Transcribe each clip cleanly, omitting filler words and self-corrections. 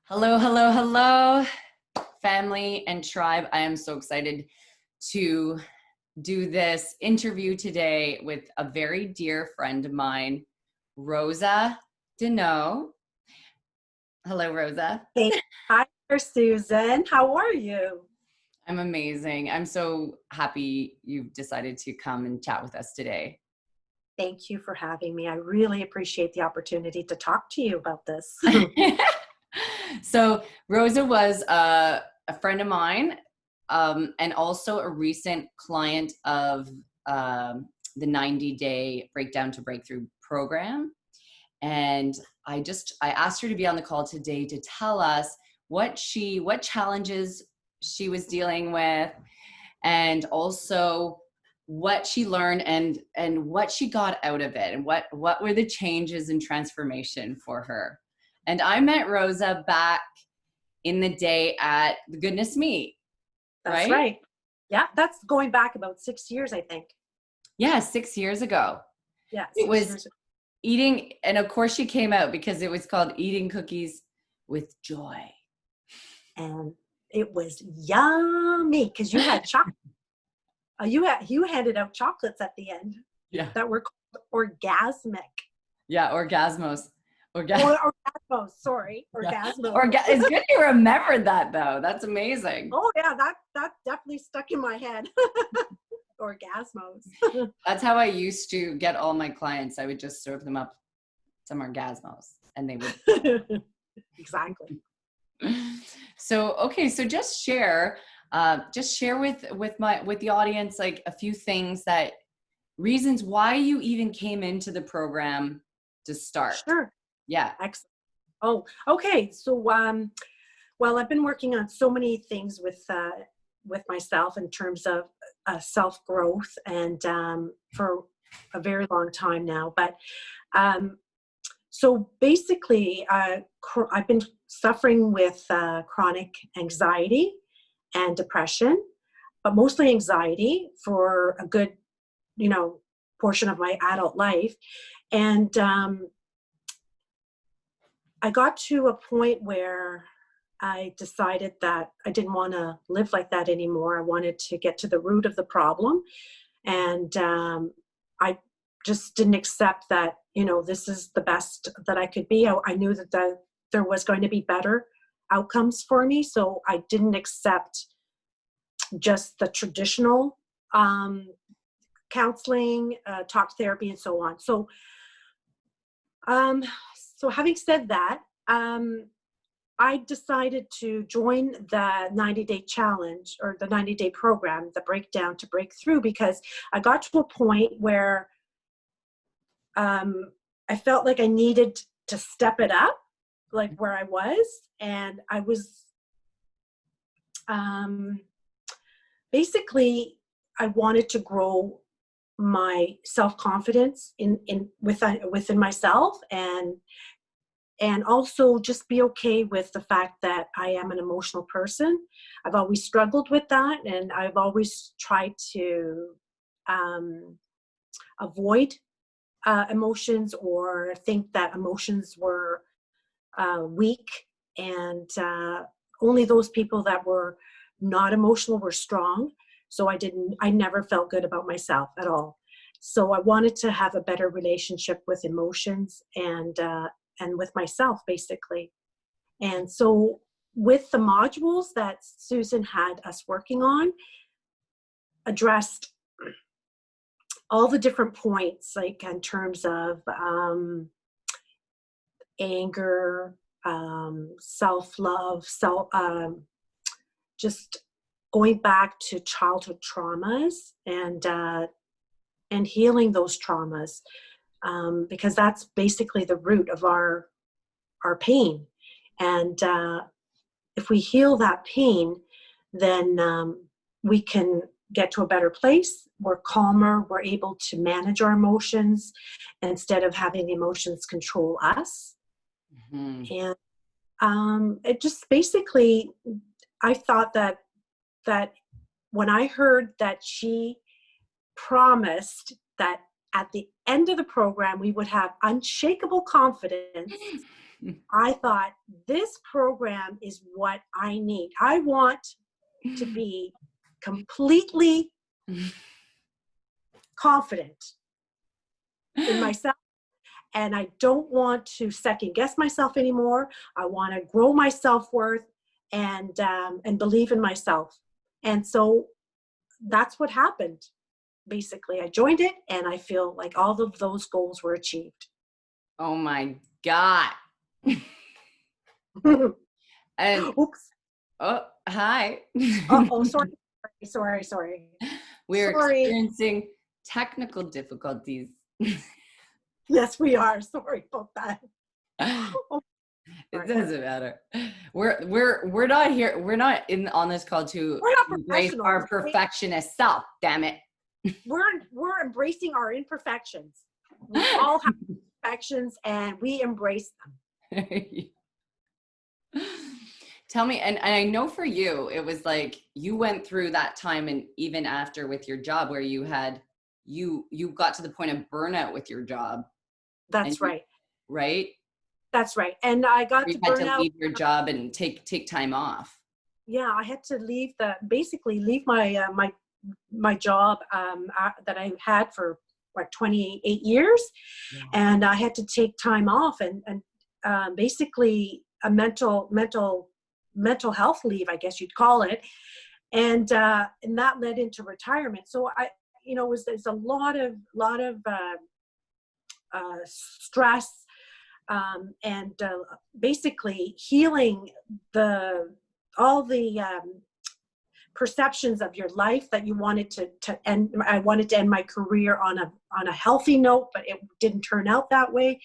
Hello, hello, hello, family and tribe. I am so excited to do this interview today with a very dear friend of mine, Rosa Deneau. Hello, Rosa. Hey, hi there, Susan. How are you? I'm amazing. I'm so happy you've decided to come and chat with us today. Thank you for having me. I really appreciate the opportunity to talk to you about this. So Rosa was a friend of mine and also a recent client of the 90-day Breakdown to Breakthrough program. And I asked her to be on the call today to tell us what challenges she was dealing with, and also what she learned and what she got out of it, and what were the changes and transformation for her. And I met Rosa back in the day at the Goodness Meet, That's right? right. Yeah, that's going back about 6 years, I think. Yeah, 6 years ago. Yeah, It 6 was years. eating, and of course she came out because it was called Eating Cookies with Joy. And it was yummy because you had chocolate. You handed out chocolates at the end Yeah. that were called orgasmic. Yeah, Orgasmos. Or orgasmos, sorry, Yeah. orgasmos. It's good you remembered that though. That's amazing. Oh yeah, that definitely stuck in my head. Orgasmos. That's how I used to get all my clients. I would just serve them up some Orgasmos and they would. Exactly. So, okay. So just share with the audience, like a few things, that reasons why you even came into the program to start. Sure. Yeah. Excellent. Oh, okay. So, well, I've been working on so many things with myself in terms of self growth, and for a very long time now. But so basically, I've been suffering with chronic anxiety and depression, but mostly anxiety for a good, portion of my adult life, and I got to a point where I decided that I didn't want to live like that anymore. I wanted to get to the root of the problem. And I just didn't accept that, this is the best that I could be. I knew that there was going to be better outcomes for me. So I didn't accept just the traditional counseling, talk therapy, and so on. Um, so having said that, I decided to join the 90-day challenge, or the 90-day program, the Breakdown to Breakthrough, because I got to a point where I felt like I needed to step it up, like where I was. And I was basically, I wanted to grow my self-confidence within myself, and also just be okay with the fact that I am an emotional person. I've always struggled with that, and I've always tried to avoid emotions, or think that emotions were weak, and only those people that were not emotional were strong. So I never felt good about myself at all. So I wanted to have a better relationship with emotions, and with myself, basically. And so with the modules that Susan had us working on, addressed all the different points, like in terms of anger, self-love, just going back to childhood traumas, and healing those traumas, because that's basically the root of our pain. And if we heal that pain, then we can get to a better place. We're calmer. We're able to manage our emotions instead of having the emotions control us. Mm-hmm. And it just basically, I thought that when I heard that she promised that at the end of the program we would have unshakable confidence I thought, this program is what I need. I want to be completely confident in myself, and I don't want to second guess myself anymore. I want to grow my self-worth and believe in myself. And so that's what happened. Basically, I joined it, and I feel like all of those goals were achieved. Oh my God. And Oops. oh, hi. Oh, sorry. We're Sorry. experiencing technical difficulties. Yes, we are. Sorry about that. Oh, It sorry. doesn't matter. We're not here. We're not on this call to We're not embrace professionals. our perfectionist self. Damn it. We're embracing our imperfections. We all have imperfections, and we embrace them. Tell me, and I know for you, it was like you went through that time, and even after with your job, where you got to the point of burnout with your job. That's right. Right? That's right. And I got to You had burn to out. leave your job and take time off. Yeah, I had to leave my my job that I had for like 28 years, Yeah. and I had to take time off and basically a mental health leave, I guess you'd call it, and that led into retirement. So there's a lot of stress, and basically healing all the perceptions of your life that you wanted to end. I wanted to end my career on a healthy note, but it didn't turn out that way.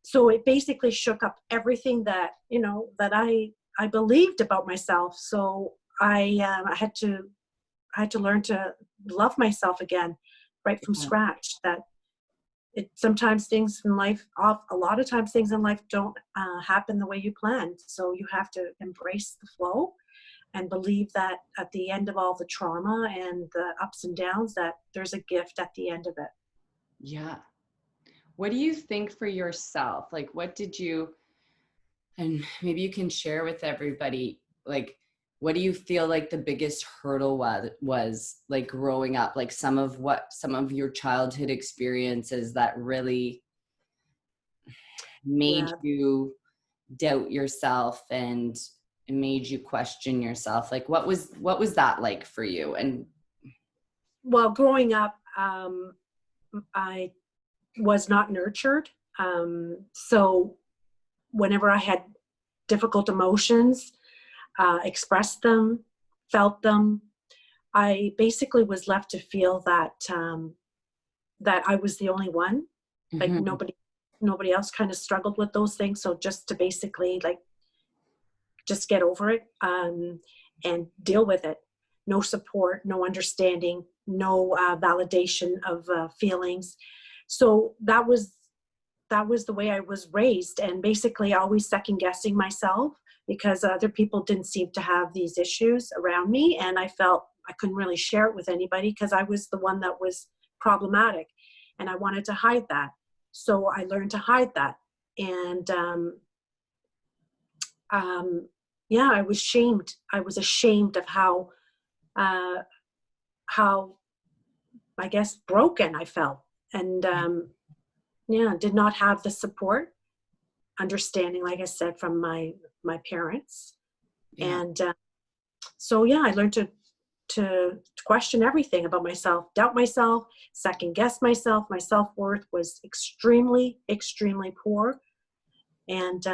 So it basically shook up everything that I believed about myself. So I had to learn to love myself again, right from scratch. That sometimes things in life, a lot of times things in life don't happen the way you planned. So you have to embrace the flow and believe that at the end of all the trauma and the ups and downs, that there's a gift at the end of it. Yeah. What do you think for yourself? Like, what did you, and maybe you can share with everybody, like, what do you feel like the biggest hurdle was like growing up, like some of your childhood experiences that really made you doubt yourself and made you question yourself? Like, what was that like for you? And well, growing up, I was not nurtured. So whenever I had difficult emotions, expressed them, felt them, I basically was left to feel that that I was the only one. Like nobody else kind of struggled with those things. So just to basically just get over it and deal with it. No support, no understanding, no validation of feelings. So that was the way I was raised, and basically always second guessing myself because other people didn't seem to have these issues around me, and I felt I couldn't really share it with anybody because I was the one that was problematic, and I wanted to hide that. So I learned to hide that, and I was shamed. I was ashamed of how I guess broken I felt, and did not have the support, understanding, like I said, from my parents. And I learned to question everything about myself, doubt myself, second guess myself. My self-worth was extremely, extremely poor, and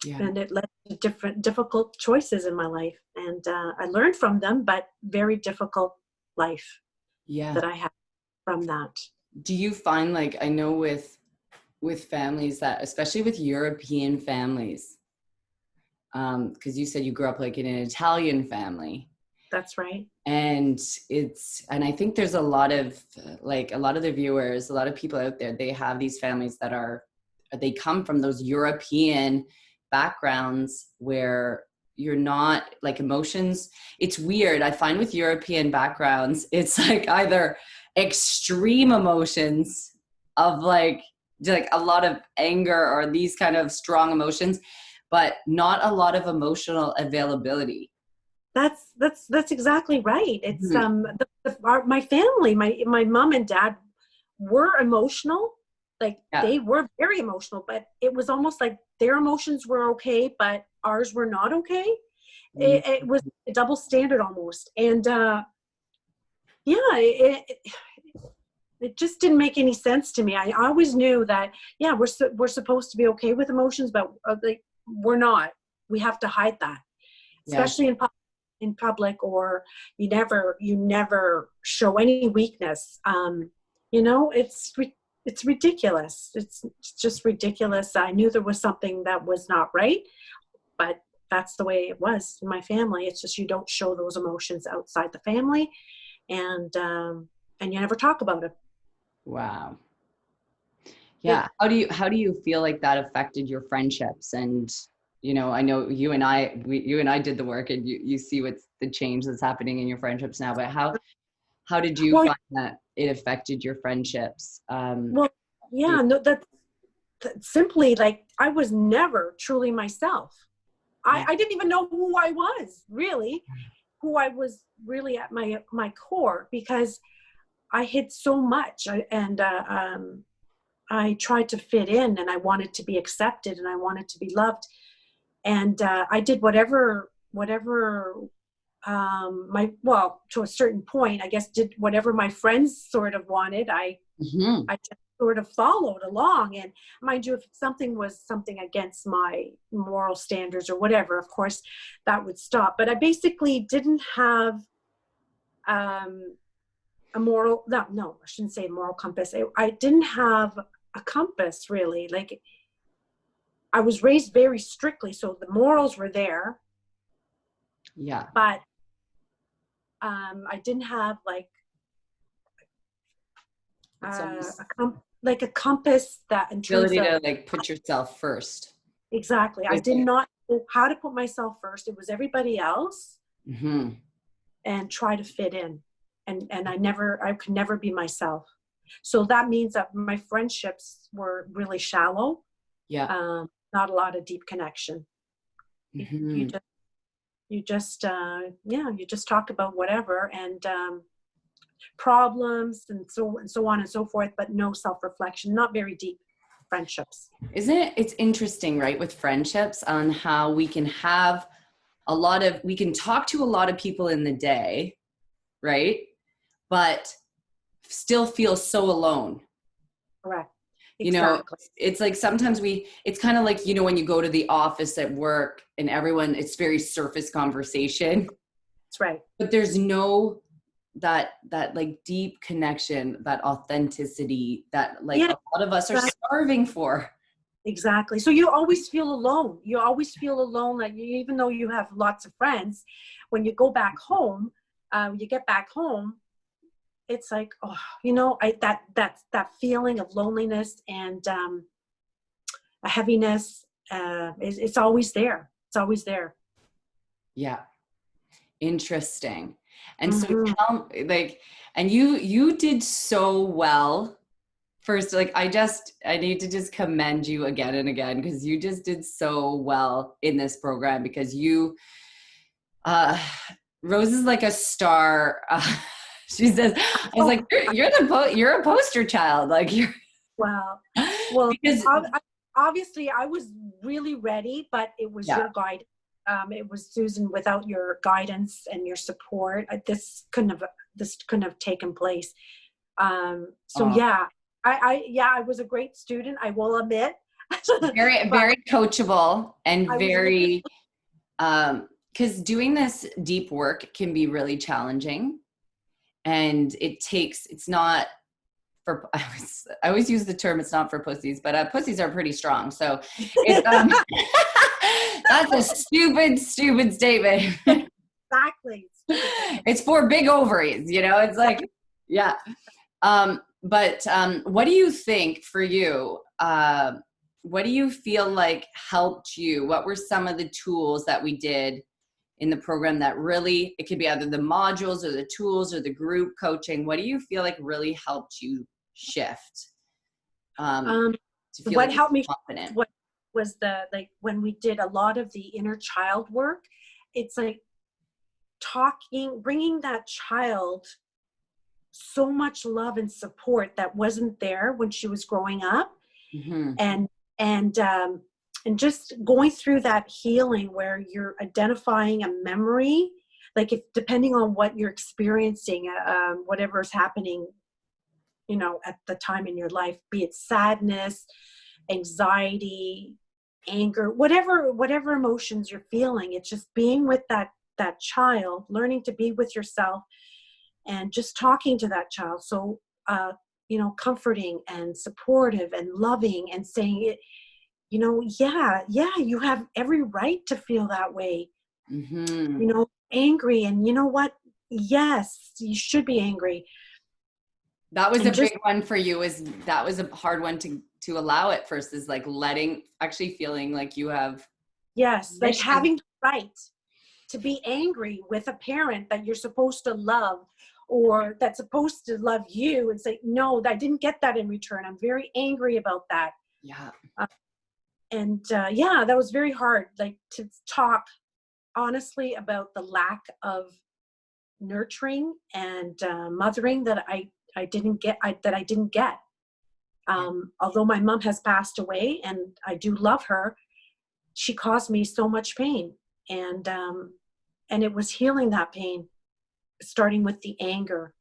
it led to difficult choices in my life, and I learned from them, but very difficult life that I had from that. Do you find, like, I know with families that, especially with European families, because you said you grew up like in an Italian family. That's right. And I think there's a lot of the viewers, a lot of people out there, they have these families that they come from those European backgrounds where you're not like emotions. It's weird. I find with European backgrounds, it's like either extreme emotions of like like a lot of anger or these kind of strong emotions, but not a lot of emotional availability. That's exactly right. It's Mhm. my family, my mom and dad were emotional. Like Yeah. they were very emotional, but it was almost like their emotions were okay, but ours were not okay. Mm. It was a double standard almost. And yeah, it just didn't make any sense to me. I always knew that, yeah, we're supposed to be okay with emotions, but like we're not. We have to hide that, Yes. especially in public, or you never show any weakness. You know, it's ridiculous. It's just ridiculous. I knew there was something that was not right, but that's the way it was in my family. It's just you don't show those emotions outside the family, and you never talk about it. Wow. It Yeah. How do you feel like that affected your friendships? And, you know, I know you and I did the work, and you see what's the change that's happening in your friendships now, but how did you well, find that it affected your friendships? well, yeah, no, that simply, like, I was never truly myself. Yeah. I didn't even know who I was really, who I was really at my core, because I hid so much, and I tried to fit in, and I wanted to be accepted, and I wanted to be loved, and I did whatever my well, to a certain point, I guess, did whatever my friends sort of wanted. Mhm. I just sort of followed along. And mind you, if something was something against my moral standards or whatever, of course, that would stop. But I basically didn't have um, a moral, no, I shouldn't say moral compass. I didn't have a compass really. Like, I was raised very strictly, so the morals were there, Yeah. but I didn't have like It's almost like a compass, that in terms ability of to like put yourself first. exactly. I did not know how to put myself first. It was everybody else, Mm-hmm. and try to fit in. And I could never be myself. So that means that my friendships were really shallow. Yeah. Not a lot of deep connection. You, you Mm-hmm. just, yeah, you just talk about whatever, and problems, and so on and so forth, but no self-reflection, not very deep friendships. Isn't it? It's interesting, right? With friendships on how we can have we can talk to a lot of people in the day, right? But still feel so alone. Correct. You know, Exactly. it's like sometimes it's kind of like, you know, when you go to the office at work and it's very surface conversation, That's right. but there's no that like deep connection, that authenticity that like Yeah, a lot of us are exactly. starving for. Exactly. So you always feel alone. You always feel alone. Like, even though you have lots of friends, when you go back home, you get back home, it's like, oh, that feeling of loneliness, and a heaviness. It's always there. It's always there. Yeah. Interesting. And so Mm-hmm. like, and you did so well. First, like I need to just commend you again and again, because you just did so well in this program, because uh Rose is like a star. She says, I was Oh, like, you're a poster child. Like you're wow. Well, because obviously I was really ready, but it was yeah. your guidance. It was Susan. Without your guidance and your support, this couldn't have taken place. So Oh, yeah, I was a great student, I will admit. very, But very coachable and I was very because doing this deep work can be really challenging, and it's not for I always use the term, it's not for pussies, but pussies are pretty strong, so it's that's a stupid statement. exactly. It's for big ovaries, you know. It's like, yeah. But what do you think for you? What do you feel like helped you? What were some of the tools that we did in the program that really, it could be either the modules or the tools or the group coaching. What do you feel like really helped you shift? to feel what like helped me, confident. what was the, like, when we did a lot of the inner child work, it's like bringing that child so much love and support that wasn't there when she was growing up. Mm-hmm. And just going through that healing where you're identifying a memory, like if depending on what you're experiencing, whatever is happening, you know, at the time in your life, be it sadness, anxiety, anger, whatever emotions you're feeling, it's just being with that child, learning to be with yourself, and just talking to that child. So, you know, comforting and supportive and loving and saying it, you know, yeah, you have every right to feel that way. Mm-hmm. You know, angry, and you know what? Yes, you should be angry. That was And a just, big one for you. That was a hard one to allow at first, is like actually feeling like you have yes, like permission. having the right to be angry with a parent that you're supposed to love, or that's supposed to love you, and say, no, I didn't get that in return. I'm very angry about that. Yeah. Yeah, that was very hard, like to talk honestly about the lack of nurturing and mothering that I didn't get. Although my mom has passed away and I do love her, she caused me so much pain, and it was healing that pain, starting with the anger.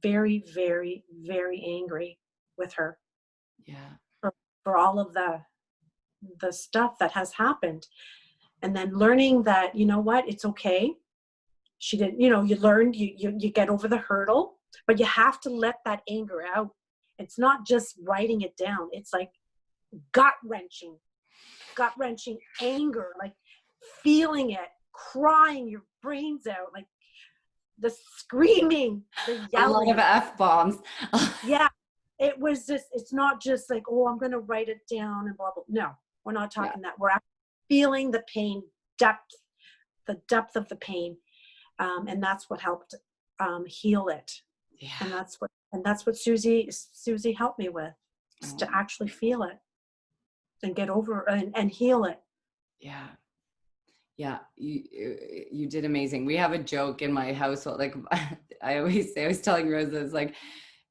Very, very, very angry with her Yeah. for all of the stuff that has happened. And then learning that, you know what, it's okay. She didn't, you know, you learned, you get over the hurdle, but you have to let that anger out. It's not just writing it down. It's like gut wrenching anger, like feeling it, crying your brains out, like the screaming, the A lot of yelling. F-bombs. Yeah. It was just, it's not just like, oh, I'm going to write it down and blah, blah. No, we're not talking that. We're actually feeling the pain, the depth of the pain. And that's what helped heal it. Yeah. And that's what Susie helped me with, just to actually feel it and get over and heal it. Yeah. Yeah. You did amazing. We have a joke in my household. Like I always say, I was telling Rosa, it's like,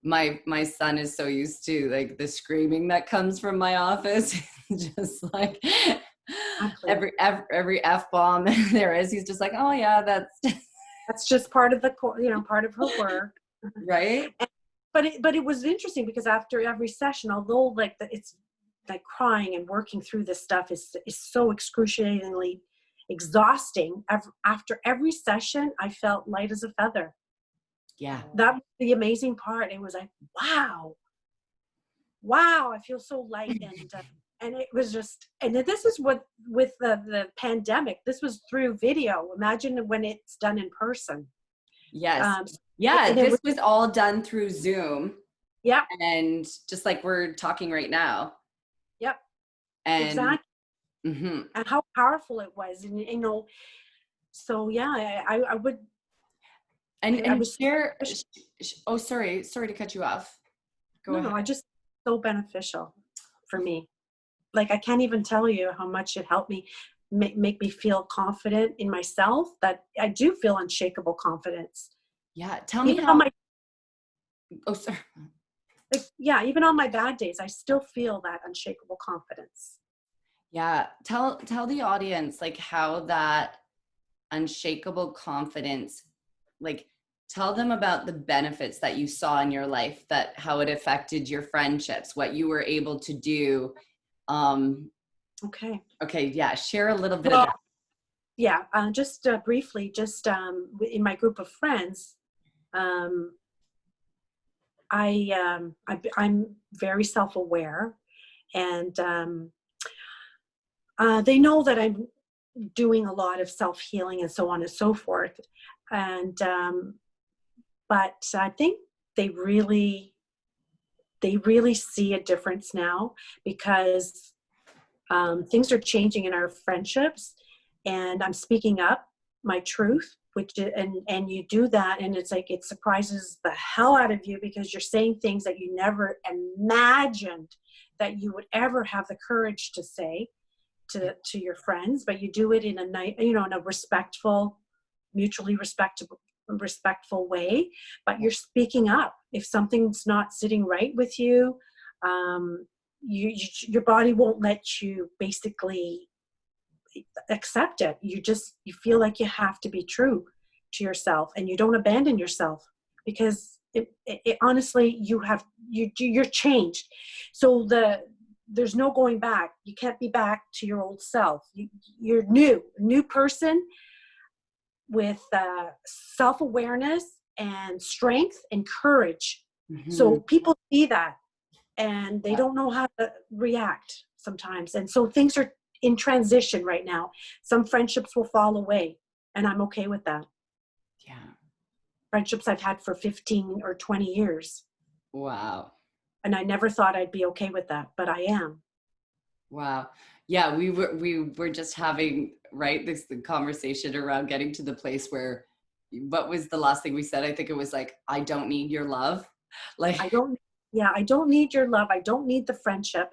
my son is so used to like the screaming that comes from my office. Just like Exactly. every F-bomb there is, he's just like, oh yeah, That's just part of part of her work. right. But it was interesting because after every session, although like it's like crying and working through this stuff is so excruciatingly exhausting, after every session I felt light as a feather. Yeah. That was the amazing part. It was like, wow, I feel so light. And it was just, and this is what, with the pandemic, this was through video. Imagine when it's done in person. Yes. Yeah. And This was all done through Zoom. Yeah. And just like we're talking right now. Yep. And exactly. mm-hmm. And how powerful it was. And, you know, so yeah, I would. And I was, share, oh, sorry to cut you off. Go ahead. I just, so beneficial for me. Like, I can't even tell you how much it helped me make me feel confident in myself, that I do feel unshakable confidence. Yeah. Tell me even how. Oh, sorry. Like, yeah, even on my bad days, I still feel that unshakable confidence. Yeah. Tell the audience like how that unshakable confidence, like tell them about the benefits that you saw in your life, that how it affected your friendships, what you were able to do. Okay. Yeah. Share a little bit of that. Yeah. Just briefly, just in my group of friends, I'm very self-aware, and they know that I'm doing a lot of self-healing and so on and so forth. And but I think they really see a difference now, because things are changing in our friendships, and I'm speaking up my truth, and you do that, and it's like, it surprises the hell out of you, because you're saying things that you never imagined that you would ever have the courage to say to your friends, but you do it in a nice, in a respectful, mutually respectful way, but you're speaking up. If something's not sitting right with you, your body won't let you basically accept it. You feel like you have to be true to yourself, and you don't abandon yourself, because it honestly, you're changed. So there's no going back. You can't be back to your old self. You're new person with self-awareness and strength and courage. Mm-hmm. So people see that and they don't know how to react sometimes. And so things are in transition right now. Some friendships will fall away, and I'm okay with that. Yeah. Friendships I've had for 15 or 20 years. Wow. And I never thought I'd be okay with that, but I am. Wow. Yeah, we were just having, right, the conversation around getting to the place where, what was the last thing we said? I think it was like, I don't need your love. Like, I don't need your love. I don't need the friendship.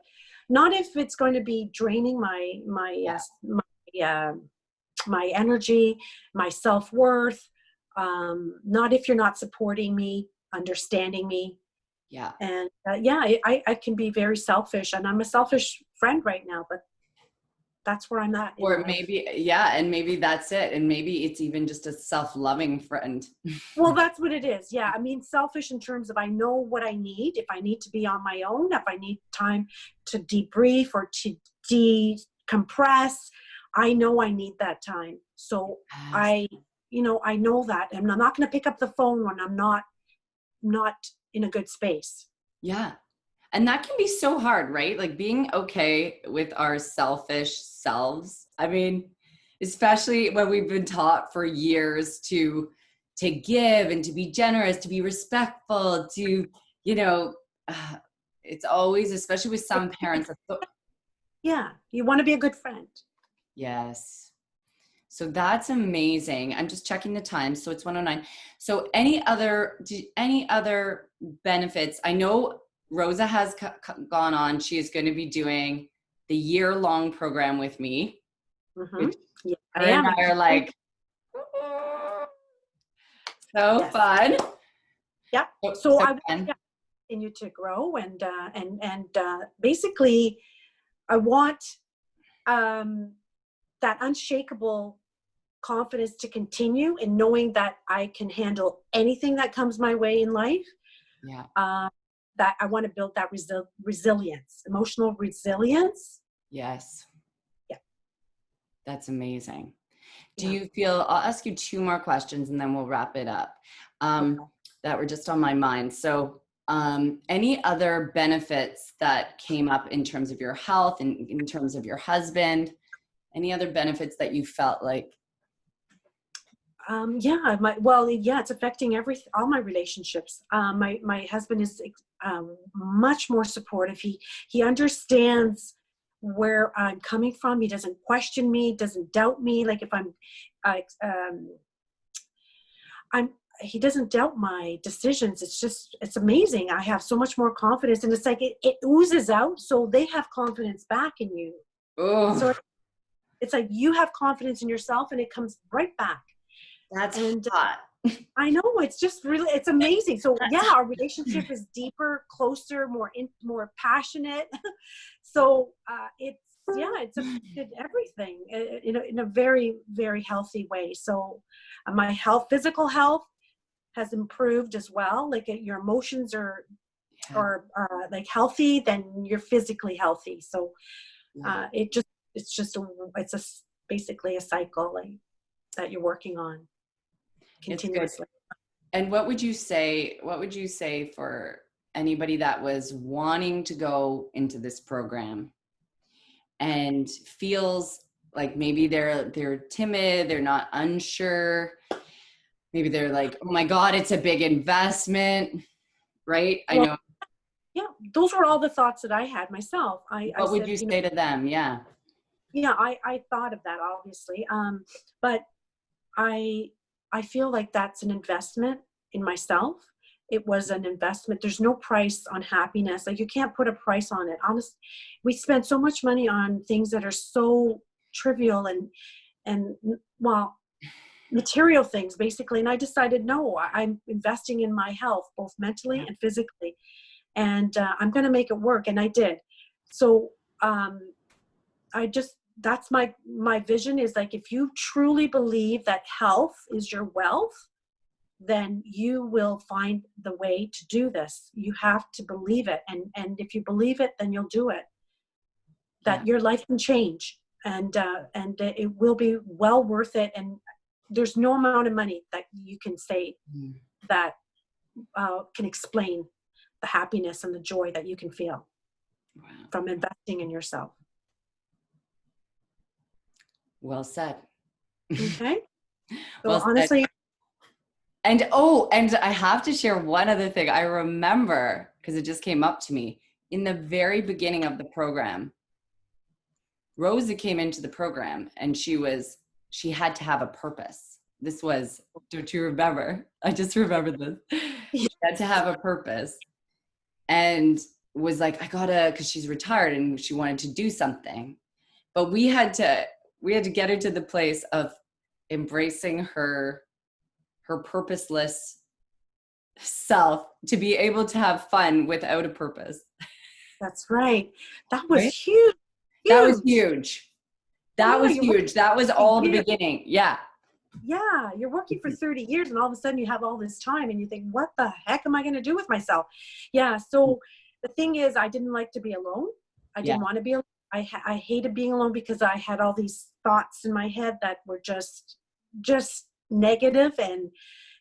Not if it's going to be draining my energy, my self-worth. Not if you're not supporting me, understanding me. yeah. And I can be very selfish, and I'm a selfish friend right now, but that's where I'm at. Or maybe, and maybe that's it. And maybe it's even just a self-loving friend. Well, that's what it is. Yeah. I mean, selfish in terms of, I know what I need. If I need to be on my own, if I need time to debrief or to decompress, I know I need that time. So Yes. I know that, and I'm not going to pick up the phone when I'm not in a good space. Yeah. And that can be so hard, right? Like being okay with our selfish selves. I mean, especially when we've been taught for years to give and to be generous, to be respectful, to, it's always, especially with some parents. Yeah. You want to be a good friend. Yes. So that's amazing. I'm just checking the time. So it's 1:09. So any other benefits? I know Rosa has gone on. She is going to be doing the year-long program with me. Mm-hmm. Yeah, Her and I are like, so yes. Fun. Yep. So I want to continue to grow, and basically I want that unshakable confidence to continue in knowing that I can handle anything that comes my way in life. Yeah. That I want to build that resilience, emotional resilience. Yes. Yeah. That's amazing. Do you feel, I'll ask you 2 more questions and then we'll wrap it up, that were just on my mind. So any other benefits that came up in terms of your health and in terms of your husband? Any other benefits that you felt like? It's affecting all my relationships. My husband is much more supportive. He understands where I'm coming from. He doesn't question me, doesn't doubt me. Like if he doesn't doubt my decisions. It's amazing. I have so much more confidence, and it's like it oozes out. So they have confidence back in you. Oh. So it's like you have confidence in yourself, and it comes right back. That's hot. I know, it's just really, it's amazing. So yeah, our relationship is deeper, closer, more passionate. So it's affected everything in a very, very healthy way. So my physical health has improved as well. Like your emotions are like healthy, then you're physically healthy. So it's basically a cycle that you're working on continuously. And what would you say for anybody that was wanting to go into this program and feels like maybe they're timid, they're not unsure, maybe they're like, oh my God, it's a big investment, right? I know. Yeah, those were all the thoughts that I had myself. What would you say to them? Yeah. Yeah, I thought of that, obviously. But I feel like that's an investment in myself. it was an investment. There's no price on happiness. Like, you can't put a price on it. Honestly, we spend so much money on things that are so trivial and well, material things basically. And I decided, no, I'm investing in my health, both mentally and physically. And I'm going to make it work. And I did. So that's my vision, is like, if you truly believe that health is your wealth, then you will find the way to do this. You have to believe it. And if you believe it, then you'll do it. That your life can change, and it will be well worth it. And there's no amount of money that you can say that can explain the happiness and the joy that you can feel from investing in yourself. Well said. Okay. So Well honestly, said. And I have to share one other thing. I remember, because it just came up to me, in the very beginning of the program, Rosa came into the program and she had to have a purpose. This was, don't you remember? I just remember this. She had to have a purpose and was like, because she's retired and she wanted to do something. But we had to get her to the place of embracing her purposeless self, to be able to have fun without a purpose. That's right. That was right? huge. That was huge. That was huge. That was all the beginning. Yeah. Yeah. You're working for 30 years and all of a sudden you have all this time and you think, what the heck am I going to do with myself? Yeah. So the thing is, I didn't like to be alone. I didn't want to be alone. I hated being alone because I had all these thoughts in my head that were just negative and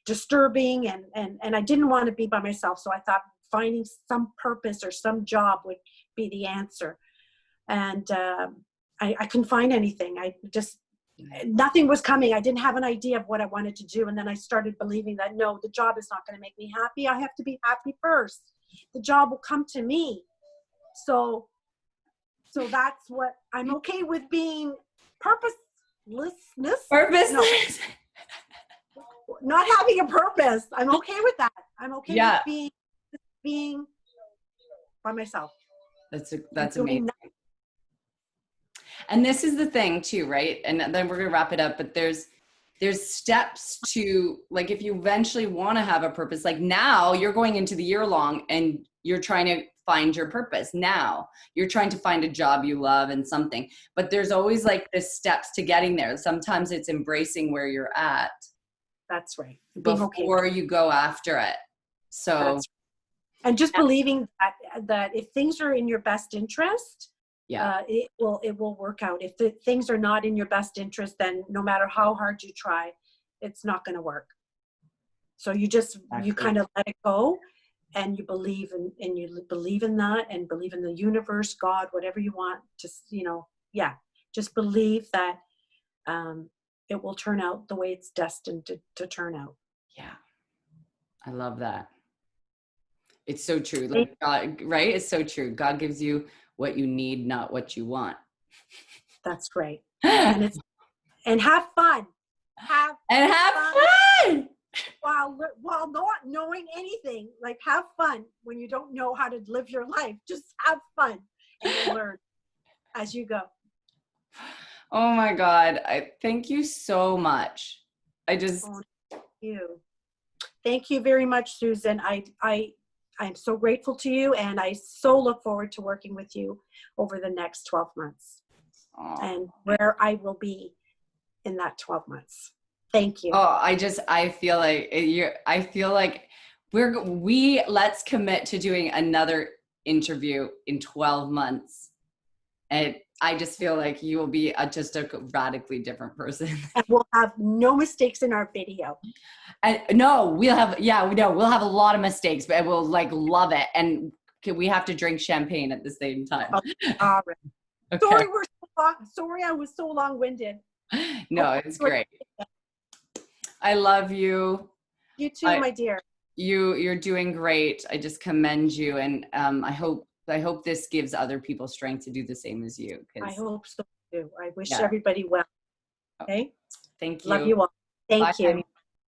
disturbing, and I didn't want to be by myself. So I thought finding some purpose or some job would be the answer. And I couldn't find anything. Nothing was coming. I didn't have an idea of what I wanted to do. And then I started believing that, no, the job is not going to make me happy. I have to be happy first. The job will come to me. So that's what I'm okay with, being purposelessness. Purposeless. No, not having a purpose. I'm okay with that. I'm okay with being by myself. That's amazing. And this is the thing too, right? And then we're going to wrap it up, but there's steps to, like, if you eventually want to have a purpose, like now you're going into the year long and you're trying to find your purpose. Now you're trying to find a job you love and something, but there's always like the steps to getting there. Sometimes it's embracing where you're at. That's right. Before you go after it. So, and just believing that if things are in your best interest, it will work out. If the things are not in your best interest, then no matter how hard you try, it's not going to work. So you kind of let it go, and you believe in that, and believe in the universe, God, whatever you want. Just just believe that it will turn out the way it's destined to turn out. Yeah, I love that. It's so true. Like God, right? It's so true. God gives you what you need, not what you want. That's right. And have fun. Have fun. While not knowing anything, like, have fun when you don't know how to live your life. Just have fun, and you'll learn as you go. Oh my God. I thank you so much. Thank you. Thank you very much, Susan. I'm so grateful to you, and I so look forward to working with you over the next 12 months and where I will be in that 12 months. Thank you. Oh, I feel like let's commit to doing another interview in 12 months. And I just feel like you will be just a radically different person. And we'll have no mistakes in our video. And we'll have a lot of mistakes, but we'll love it. And we have to drink champagne at the same time. All right. Okay. Sorry, I was so long-winded. No, it's great. I love you. You too, my dear. You're doing great. I just commend you, and I hope this gives other people strength to do the same as you. I hope so too. I wish everybody well. Okay. Thank you. Love you all. Thank you.